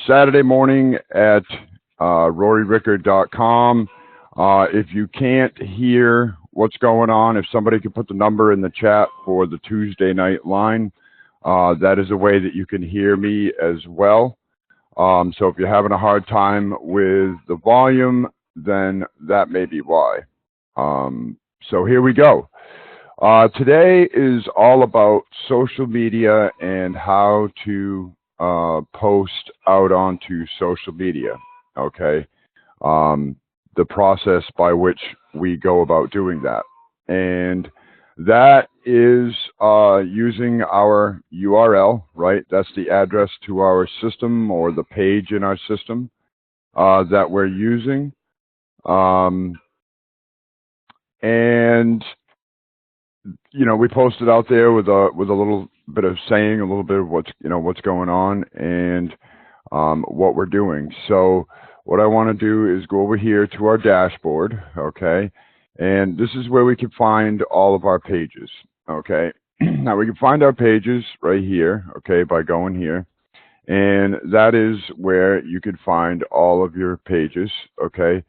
Saturday morning at roryrickard.com. If you can't hear what's going on, if somebody could put the number in the chat for the Tuesday night line, that is a way that you can hear me as well. So if you're having a hard time with the volume, then that may be why. So here we go. Today is all about social media and how to post out onto social media. Okay. The process by which we go about doing that. And that is using our URL, right? That's the address to our system or the page in our system that we're using. And we post it out there with a little bit of saying, a little bit of what's going on and what we're doing. So what I want to do is go over here to our dashboard, okay? And this is where we can find all of our pages, okay? Now we can find our pages right here, okay, by going here. And that is where you can find all of your pages, okay?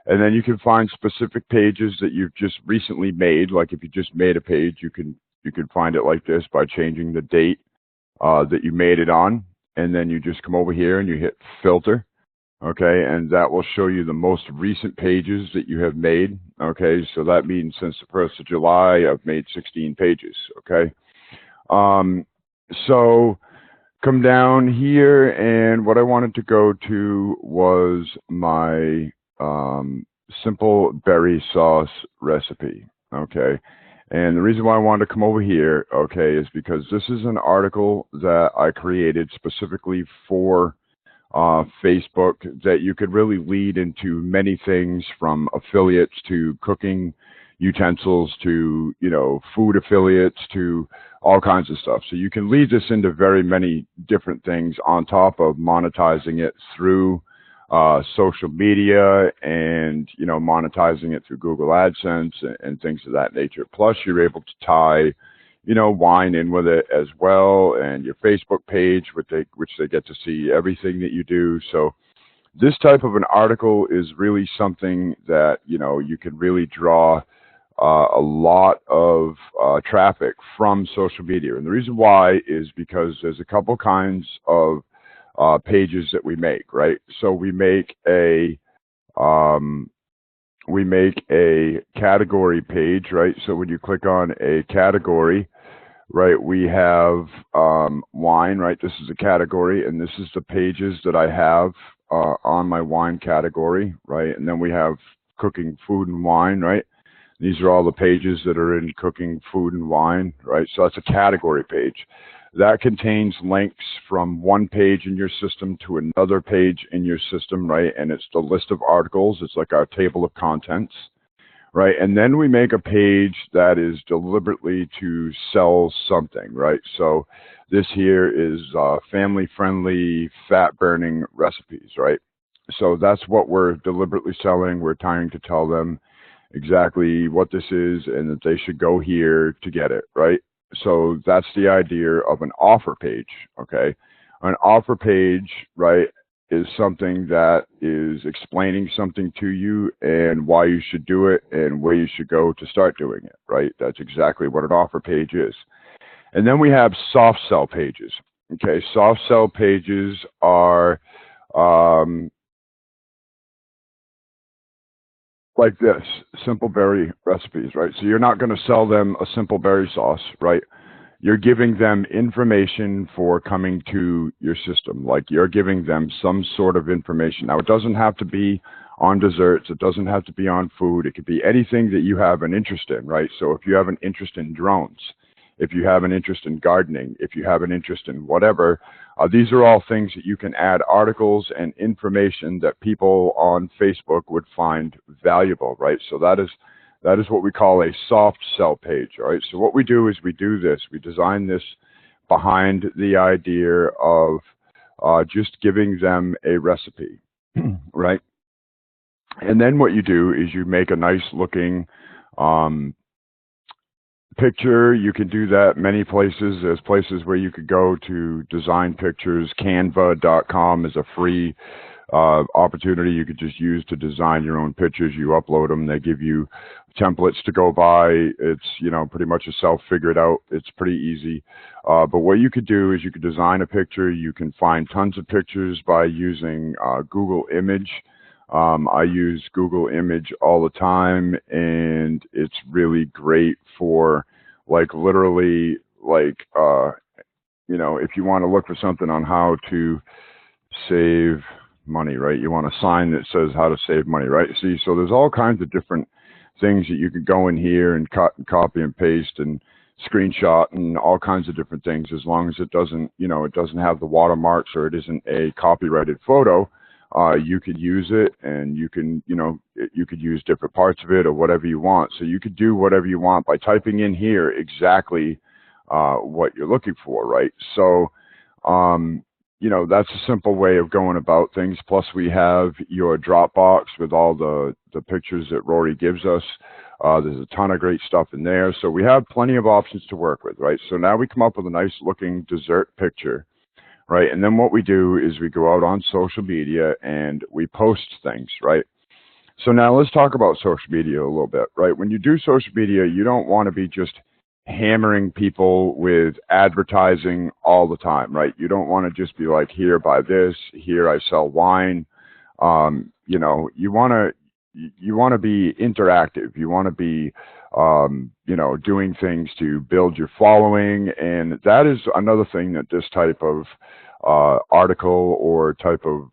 And then you can find specific pages that you've just recently made. Like if you just made a page, you can find it like this by changing the date that you made it on. And then you just come over here and you hit filter, okay? And that will show you the most recent pages that you have made, okay? So that means since the 1st of July, I've made 16 pages, okay? So come down here, and what I wanted to go to was my simple berry sauce recipe, okay? And the reason why I wanted to come over here, okay, is because this is an article that I created specifically for Facebook that you could really lead into many things, from affiliates to cooking utensils to, food affiliates to all kinds of stuff. So you can lead this into very many different things on top of monetizing it through social media and, monetizing it through Google AdSense and things of that nature. Plus, you're able to tie, wine in with it as well, and your Facebook page, which they get to see everything that you do. So this type of an article is really something that, you can really draw a lot of traffic from social media. And the reason why is because there's a couple kinds of pages that we make, right? So we make a category page, right? So when you click on a category, right, we have wine, right? This is a category, and this is the pages that I have on my wine category, right? And then we have cooking, food, and wine, right? These are all the pages that are in cooking, food, and wine, right? So that's a category page. That contains links from one page in your system to another page in your system, right? And it's the list of articles. It's like our table of contents, right? And then we make a page that is deliberately to sell something, right? So this here is family-friendly, fat-burning recipes, right? So that's what we're deliberately selling. We're trying to tell them exactly what this is and that they should go here to get it, right? So that's the idea of an offer page, okay? An offer page, right, is something that is explaining something to you and why you should do it and where you should go to start doing it, right? That's exactly what an offer page is. And then we have soft sell pages, okay? Soft sell pages are like this, simple berry recipes, right? So you're not going to sell them a simple berry sauce, right? You're giving them information for coming to your system. Like you're giving them some sort of information. Now, it doesn't have to be on desserts. It doesn't have to be on food. It could be anything that you have an interest in, right? So if you have an interest in drones, if you have an interest in gardening, if you have an interest in whatever, these are all things that you can add articles and information that people on Facebook would find valuable, right? So that is what we call a soft sell page, all right? So what we do is we do this. We design this behind the idea of just giving them a recipe, right? And then what you do is you make a nice looking Picture, you can do that many places. There's places where you could go to design pictures. Canva.com is a free opportunity you could just use to design your own pictures. You upload them. They give you templates to go by. It's, pretty much a self figure it out. It's pretty easy. But what you could do is you could design a picture. You can find tons of pictures by using Google Image. I use Google Image all the time, and it's really great for literally if you want to look for something on how to save money, right? You want a sign that says how to save money, right? See, so there's all kinds of different things that you could go in here and cut and copy and paste and screenshot and all kinds of different things, as long as it doesn't, it doesn't have the watermarks or it isn't a copyrighted photo. You could use it, and you can, you could use different parts of it or whatever you want. So you could do whatever you want by typing in here exactly what you're looking for, right? So, that's a simple way of going about things. Plus, we have your Dropbox with all the pictures that Rory gives us. There's a ton of great stuff in there. So we have plenty of options to work with, right? So now we come up with a nice looking dessert picture. Right. And then what we do is we go out on social media and we post things. Right. So now let's talk about social media a little bit. Right. When you do social media, you don't want to be just hammering people with advertising all the time. Right. You don't want to just be like, here, buy this, here, I sell wine. You want to be interactive. You want to be, doing things to build your following. And that is another thing that this type of article or type of,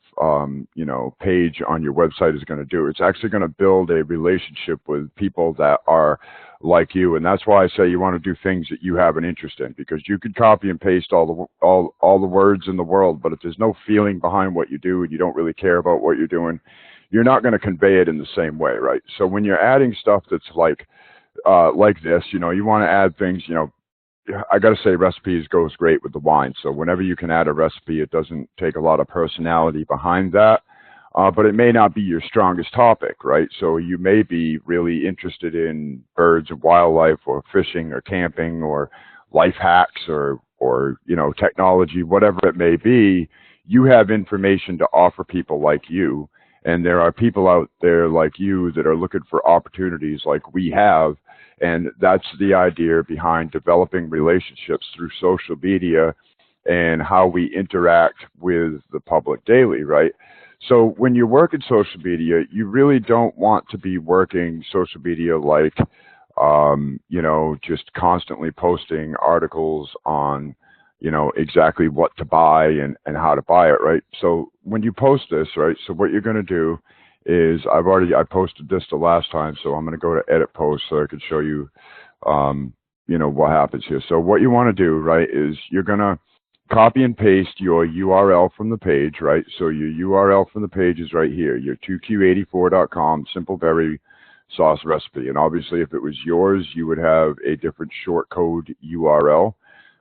page on your website is going to do. It's actually going to build a relationship with people that are like you. And that's why I say you want to do things that you have an interest in, because you could copy and paste all the words in the world, but if there's no feeling behind what you do and you don't really care about what you're doing, you're not going to convey it in the same way, right? So when you're adding stuff that's like this, you want to add things, I got to say recipes goes great with the wine. So whenever you can add a recipe, it doesn't take a lot of personality behind that. But it may not be your strongest topic, right? So you may be really interested in birds and wildlife or fishing or camping or life hacks or technology, whatever it may be. You have information to offer people like you. And there are people out there like you that are looking for opportunities like we have. And that's the idea behind developing relationships through social media and how we interact with the public daily, right? So when you're working social media, you really don't want to be working social media like, just constantly posting articles on, exactly what to buy and how to buy it, right? So when you post this, right, so what you're going to do is I posted this the last time, so I'm going to go to edit post so I can show you, what happens here. So what you want to do, right, is you're going to copy and paste your URL from the page, right? So your URL from the page is right here, your 2q84.com simple berry sauce recipe. And obviously if it was yours, you would have a different short code URL,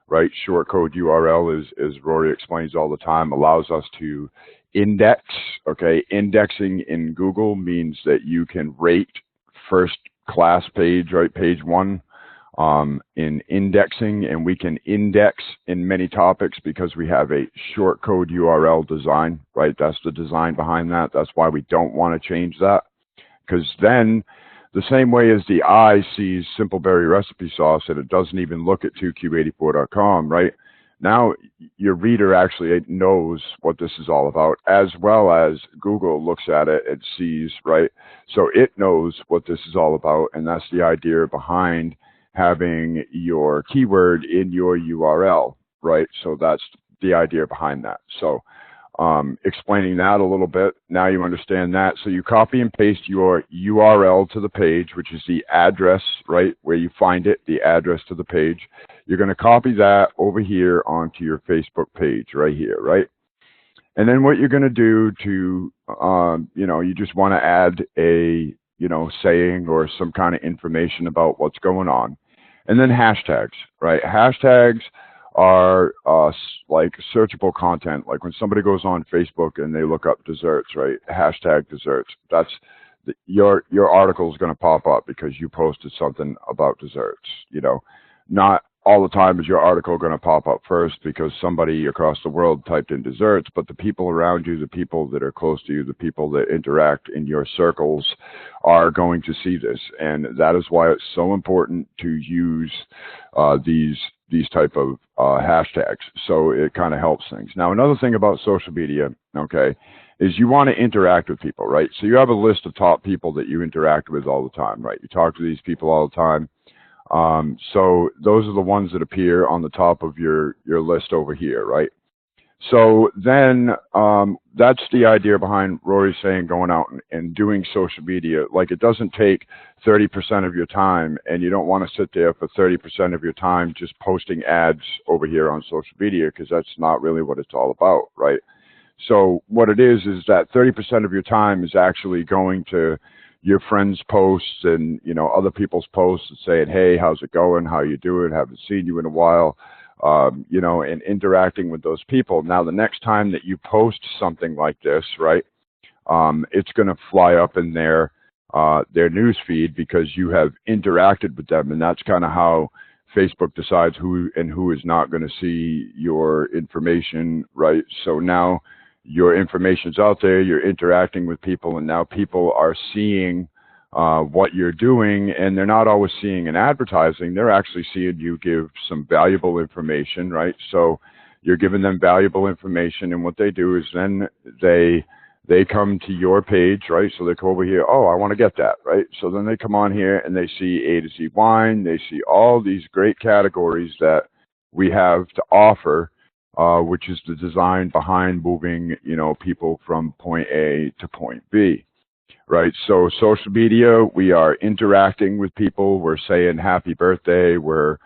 right? Short code URL is, as Rory explains all the time, allows us to index, okay? Indexing in Google means that you can rate first class page, right? Page one. In indexing, and we can index in many topics because we have a short code URL design, right? That's the design behind that. That's why we don't want to change that, because then the same way as the eye sees simple berry recipe sauce and it doesn't even look at 2q84.com, right? Now your reader actually knows what this is all about, as well as Google looks at it and sees, right? So it knows what this is all about, and that's the idea behind having your keyword in your URL, right? So that's the idea behind that. So explaining that a little bit, now you understand that. So you copy and paste your URL to the page, which is the address, right, where you find it, the address to the page. You're going to copy that over here onto your Facebook page right here, right? And then what you're going to do to, you just want to add a, saying or some kind of information about what's going on. And then hashtags, right? Hashtags are like searchable content. Like when somebody goes on Facebook and they look up desserts, right? Hashtag desserts. That's your article is going to pop up because you posted something about desserts. Not all the time is your article going to pop up first because somebody across the world typed in desserts, but the people around you, the people that are close to you, the people that interact in your circles are going to see this. And that is why it's so important to use these type of hashtags. So it kind of helps things. Now, another thing about social media, okay, is you want to interact with people, right? So you have a list of top people that you interact with all the time, right? You talk to these people all the time. So those are the ones that appear on the top of your list over here, right? So then that's the idea behind Rory saying going out and doing social media. Like, it doesn't take 30% of your time, and you don't want to sit there for 30% of your time just posting ads over here on social media, because that's not really what it's all about, right? So what it is that 30% of your time is actually going to your friends' posts and, other people's posts and saying, hey, how's it going? How you doing? Haven't seen you in a while. And interacting with those people. Now, the next time that you post something like this, right, it's going to fly up in their news feed because you have interacted with them. And that's kind of how Facebook decides who and who is not going to see your information, right? So now your information's out there, you're interacting with people, and now people are seeing what you're doing, and they're not always seeing an advertising. They're actually seeing you give some valuable information, right? So you're giving them valuable information, and what they do is then they come to your page, right? So they come over here, oh, I want to get that, right? So then they come on here and they see A to Z wine, they see all these great categories that we have to offer, which is the design behind moving, people from point A to point B. Right. So social media, we are interacting with people. We're saying happy birthday. We're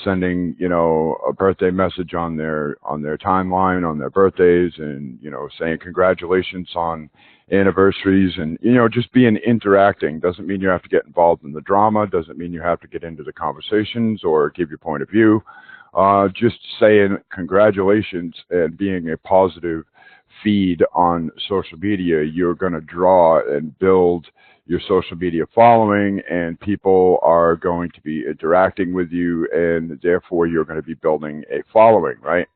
sending, a birthday message on their timeline on their birthdays, and, saying congratulations on anniversaries, and, just being interacting. Doesn't mean you have to get involved in the drama. Doesn't mean you have to get into the conversations or give your point of view. Just saying congratulations and being a positive feed on social media, you're going to draw and build your social media following, and people are going to be interacting with you, and therefore you're going to be building a following, right?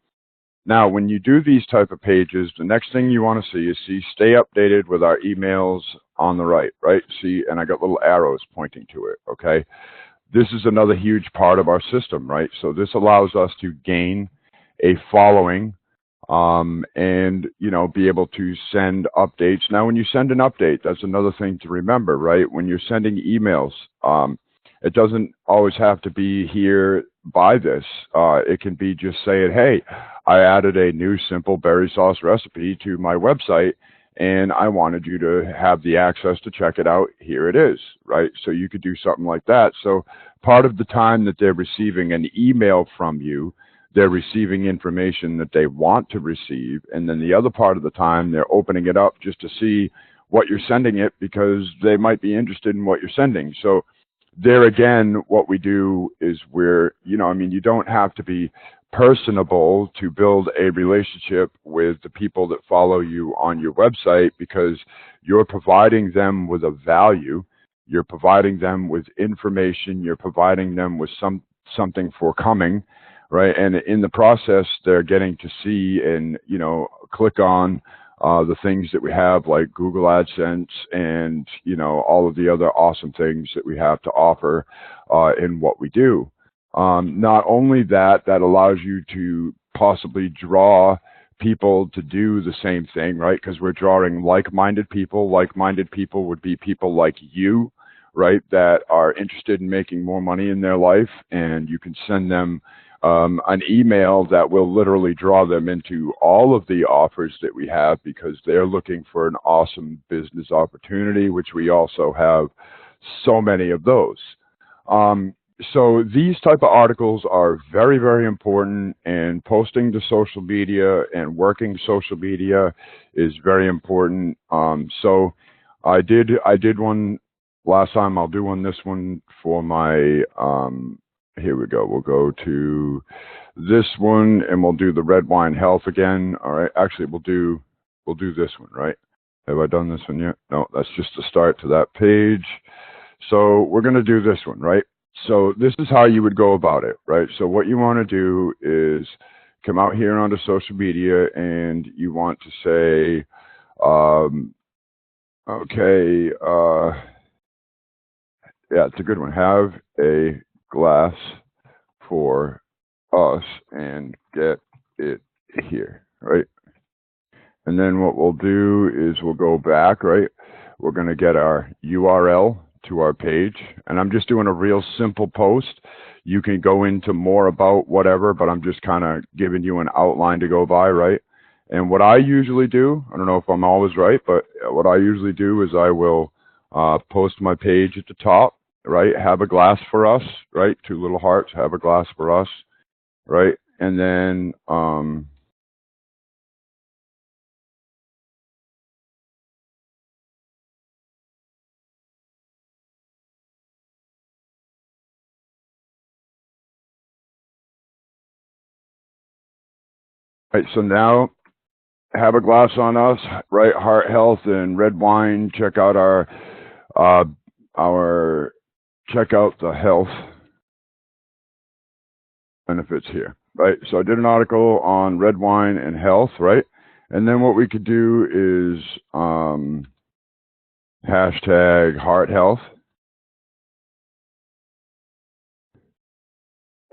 Now, when you do these type of pages, the next thing you want to see is stay updated with our emails on the right? See, and I got little arrows pointing to it, okay? This is another huge part of our system, right? So this allows us to gain a following, and, be able to send updates. Now, when you send an update, that's another thing to remember, right? When you're sending emails, it doesn't always have to be here by this. It can be just saying, hey, I added a new simple berry sauce recipe to my website, and I wanted you to have the access to check it out. Here it is, right? So you could do something like that. So part of the time that they're receiving an email from you, they're receiving information that they want to receive. And then the other part of the time, they're opening it up just to see what you're sending it, because they might be interested in what you're sending. So there again, what we do is you don't have to be personable to build a relationship with the people that follow you on your website, because you're providing them with a value. You're providing them with information. You're providing them with something for coming. Right. And in the process, they're getting to see and, click on the things that we have, like Google AdSense and, all of the other awesome things that we have to offer in what we do. Not only that allows you to possibly draw people to do the same thing, right? Because we're drawing like-minded people. Like-minded people would be people like you, right, that are interested in making more money in their life, and you can send them an email that will literally draw them into all of the offers that we have, because they're looking for an awesome business opportunity, which we also have so many of those. So these type of articles are very, very important, and posting to social media and working social media is very important. So I did one last time. I'll do one this one for my here we go. We'll go to this one, and we'll do the red wine health again. All right. Actually, we'll do this one, right? Have I done this one yet? No, that's just the start to that page. So we're going to do this one, right? So this is how you would go about it, right? So what you want to do is come out here onto social media and you want to say, okay, yeah, it's a good one. Have a glass for us and get it here, right? And then what we'll do is we'll go back, right? We're going to get our URL to our page. And I'm just doing a real simple post. You can go into more about whatever, but I'm just kind of giving you an outline to go by, right? And what I usually do, I don't know if I'm always right, but what I usually do is I will post my page at the top, right? Have a glass for us, right? Two little hearts, have a glass for us, right? And then, right, so now have a glass on us, right? Heart health and red wine. Check out uh, our check out the health benefits here, right? So I did an article on red wine and health, right? And then what we could do is hashtag heart health,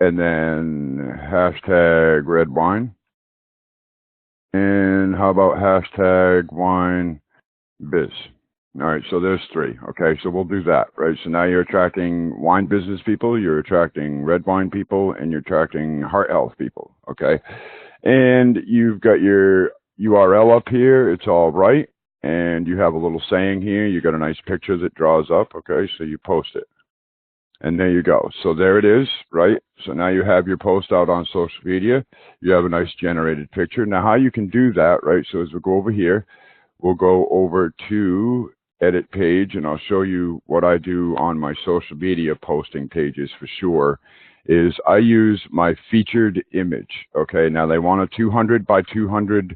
and then hashtag red wine, and how about hashtag wine biz? All right, so there's three. Okay, so we'll do that, right? So now you're attracting wine business people, you're attracting red wine people, and you're attracting heart health people, okay? And you've got your URL up here. It's all right. And you have a little saying here. You got a nice picture that draws up, okay? So you post it. And there you go. So there it is, right? So now you have your post out on social media. You have a nice generated picture. Now how you can do that, right? So as we go over here, we'll go over to edit page and I'll show you what I do on my social media posting pages for sure is I use my featured image. Okay. Now they want a 200 by 200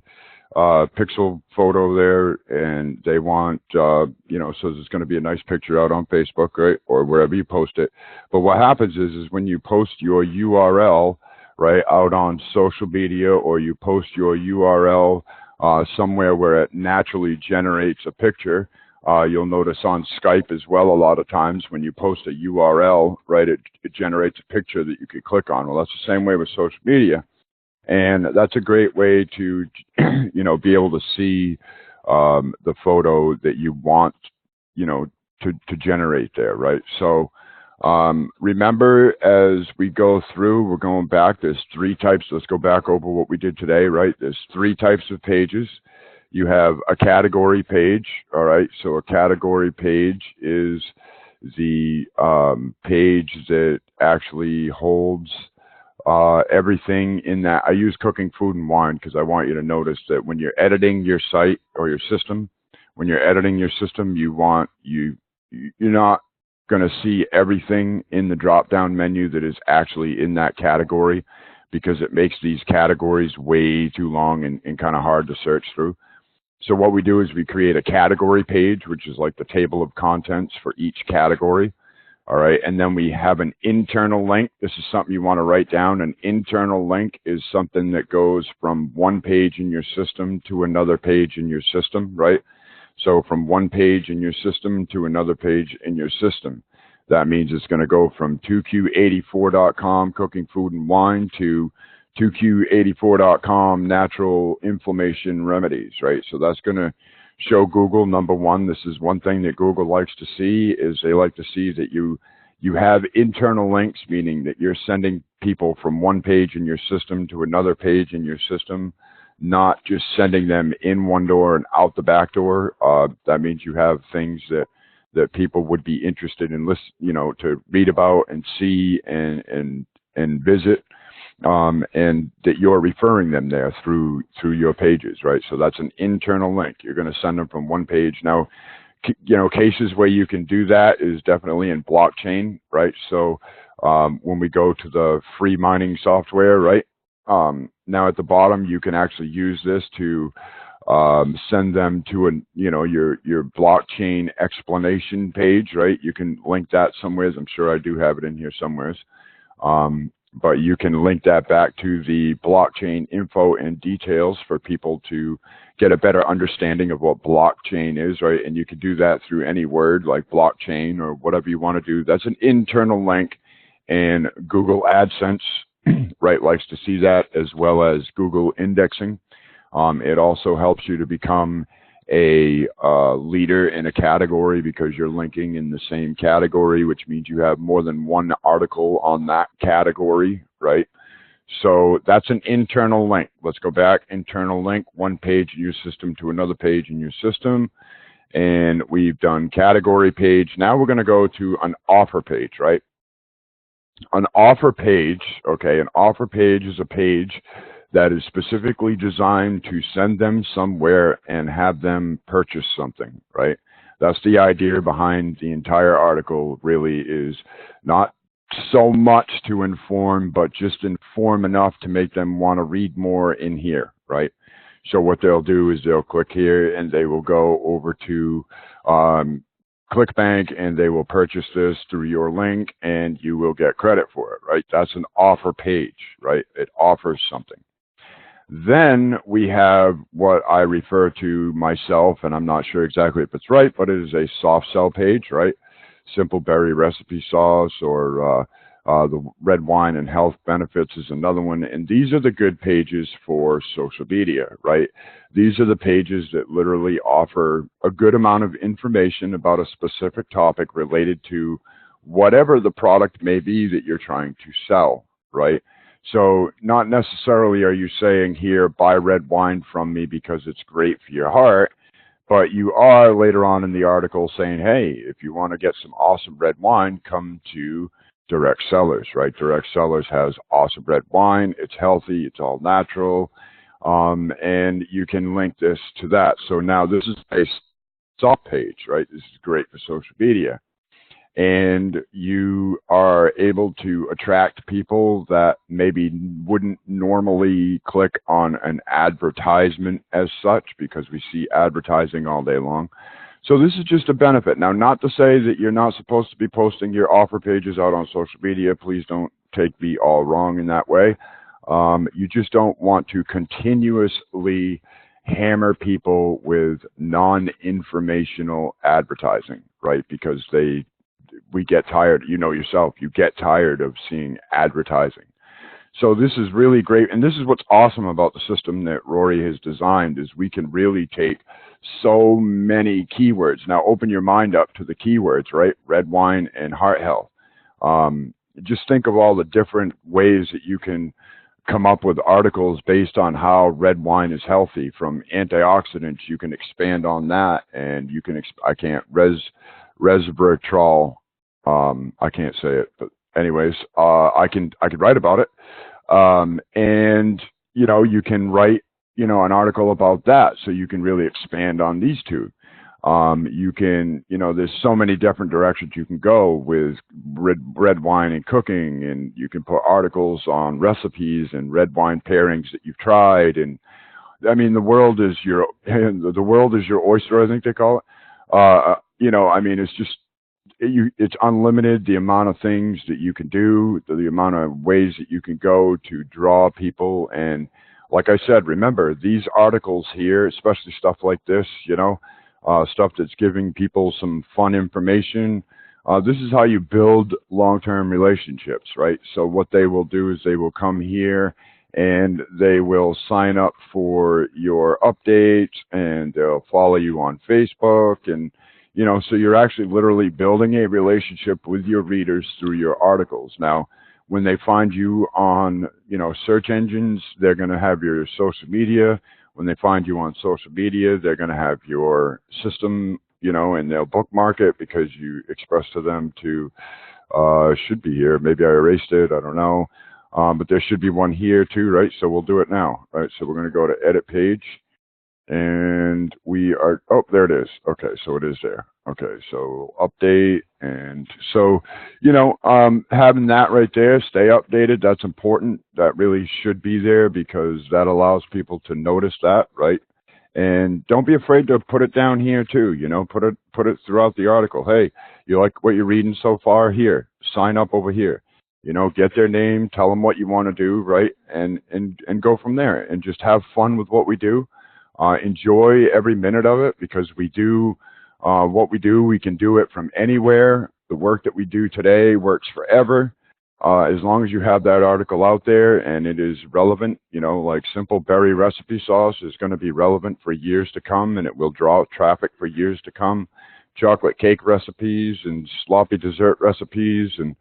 pixel photo there and they want, so there's going to be a nice picture out on Facebook, right? Or wherever you post it. But what happens is when you post your URL, right, out on social media or you post your URL somewhere where it naturally generates a picture. You'll notice on Skype as well, a lot of times when you post a URL, right, it generates a picture that you could click on. Well, that's the same way with social media. And that's a great way to, be able to see the photo that you want, to generate there, right? So remember, as we go through, we're going back, there's three types. Let's go back over what we did today, right? There's three types of pages. You have a category page, all right? So a category page is the page that actually holds everything in that. I use cooking, food, and wine because I want you to notice that when you're editing your site or your system, you're not going to see everything in the drop down menu that is actually in that category because it makes these categories way too long and kind of hard to search through. So what we do is we create a category page, which is like the table of contents for each category. All right. And then we have an internal link. This is something you want to write down. An internal link is something that goes from one page in your system to another page in your system, right? So from one page in your system to another page in your system. That means it's going to go from 2q84.com cooking, food, and wine to 2q84.com natural inflammation remedies, right? So that's going to show Google, number one, this is one thing that Google likes to see, is they like to see that you have internal links, meaning that you're sending people from one page in your system to another page in your system, not just sending them in one door and out the back door. That means you have things that people would be interested in to read about and see and visit. And that you're referring them there through your pages, right? So that's an internal link. You're going to send them from one page. Now, cases where you can do that is definitely in blockchain, right? So when we go to the free mining software, right? Now at the bottom, you can actually use this to send them to your blockchain explanation page, right? You can link that somewhere. I'm sure I do have it in here somewhere. But you can link that back to the blockchain info and details for people to get a better understanding of what blockchain is, right? And you can do that through any word like blockchain or whatever you want to do. That's an internal link, and Google AdSense, right, likes to see that, as well as Google indexing. It also helps you to become a leader in a category because you're linking in the same category, which means you have more than one article on that category, right? So that's an internal link. Let's go back. Internal link, one page in your system to another page in your system. And we've done category page. Now we're going to go to an offer page, right? An offer page, okay, an offer page is a page that is specifically designed to send them somewhere and have them purchase something, right? That's the idea behind the entire article, really, is not so much to inform, but just inform enough to make them want to read more in here, right? So what they'll do is they'll click here and they will go over to ClickBank and they will purchase this through your link and you will get credit for it, right? That's an offer page, right? It offers something. Then we have what I refer to myself, and I'm not sure exactly if it's right, but it is a soft sell page, right? Simple berry recipe sauce, or the red wine and health benefits is another one. And these are the good pages for social media, right? These are the pages that literally offer a good amount of information about a specific topic related to whatever the product may be that you're trying to sell, right? So not necessarily are you saying here, buy red wine from me because it's great for your heart, but you are later on in the article saying, hey, if you want to get some awesome red wine, come to Direct Sellers, right? Direct Sellers has awesome red wine. It's healthy. It's all natural. And you can link this to that. So now this is a soft page, right? This is great for social media. And you are able to attract people that maybe wouldn't normally click on an advertisement as such, because we see advertising all day long. So this is just a benefit. Now, not to say that you're not supposed to be posting your offer pages out on social media. Please don't take me all wrong in that way. You just don't want to continuously hammer people with non-informational advertising, right? Because we get tired, you know yourself, you get tired of seeing advertising. So this is really great. And this is what's awesome about the system that Rory has designed, is we can really take so many keywords. Now open your mind up to the keywords, right? Red wine and heart health. Just think of all the different ways that you can come up with articles based on how red wine is healthy. From antioxidants, you can expand on that, and you can, resveratrol, I can't say it, but anyways, I could write about it. And, you can write, an article about that. So you can really expand on these two. You can, there's so many different directions you can go with red wine and cooking, and you can put articles on recipes and red wine pairings that you've tried. And I mean, the world is your oyster, I think they call it. It's unlimited, the amount of things that you can do, the amount of ways that you can go to draw people. And like I said, remember, these articles here, especially stuff like this, stuff that's giving people some fun information. This is how you build long-term relationships, right? So what they will do is they will come here and they will sign up for your updates, and they'll follow you on Facebook. And, so you're actually literally building a relationship with your readers through your articles. Now, when they find you on, search engines, they're going to have your social media. When they find you on social media, they're going to have your system, and they'll bookmark it because you expressed to them to, should be here. Maybe I erased it. I don't know. But there should be one here too, right? So we'll do it now, right? So we're going to go to edit page, and there it is. Okay. So it is there. Okay. So update. And so, having that right there, stay updated. That's important. That really should be there because that allows people to notice that, right? And don't be afraid to put it down here too, you know, put it throughout the article. Hey, you like what you're reading so far? Here, sign up over here. You know, get their name, tell them what you want to do, right? And go from there and just have fun with what we do. Enjoy every minute of it, because we do what we do. We can do it from anywhere. The work that we do today works forever. As long as you have that article out there and it is relevant, you know, like simple berry recipe sauce is going to be relevant for years to come, and it will draw traffic for years to come. Chocolate cake recipes and sloppy dessert recipes, and,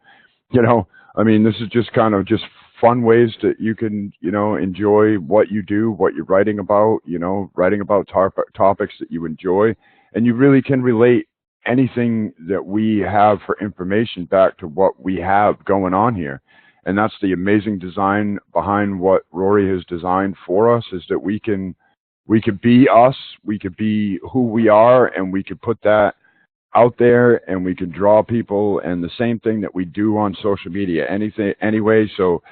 you know, I mean, this is just kind of just fun ways that you can, you know, enjoy what you do, what you're writing about, you know, writing about topics that you enjoy, and you really can relate anything that we have for information back to what we have going on here. And that's the amazing design behind what Rory has designed for us, is that we could be us, we could be who we are, and we could put that out there, and we can draw people. And the same thing that we do on social media, anything anyway. So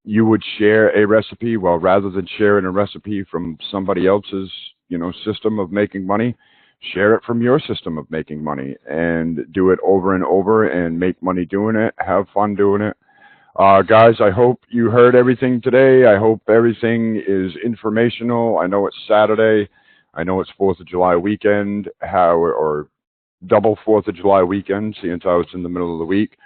you would share a recipe, well, rather than sharing a recipe from somebody else's, you know, system of making money, share it from your system of making money, and do it over and over and make money doing it. Have fun doing it. Guys, I hope you heard everything today. I hope everything is informational. I know it's Saturday. I know it's 4th of July weekend, or double 4th of July weekend, seeing how it's in the middle of the week.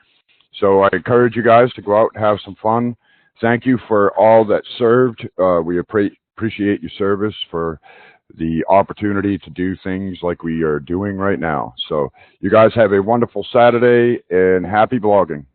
So I encourage you guys to go out and have some fun. Thank you for all that served. We appreciate your service, for the opportunity to do things like we are doing right now. So you guys have a wonderful Saturday, and happy blogging.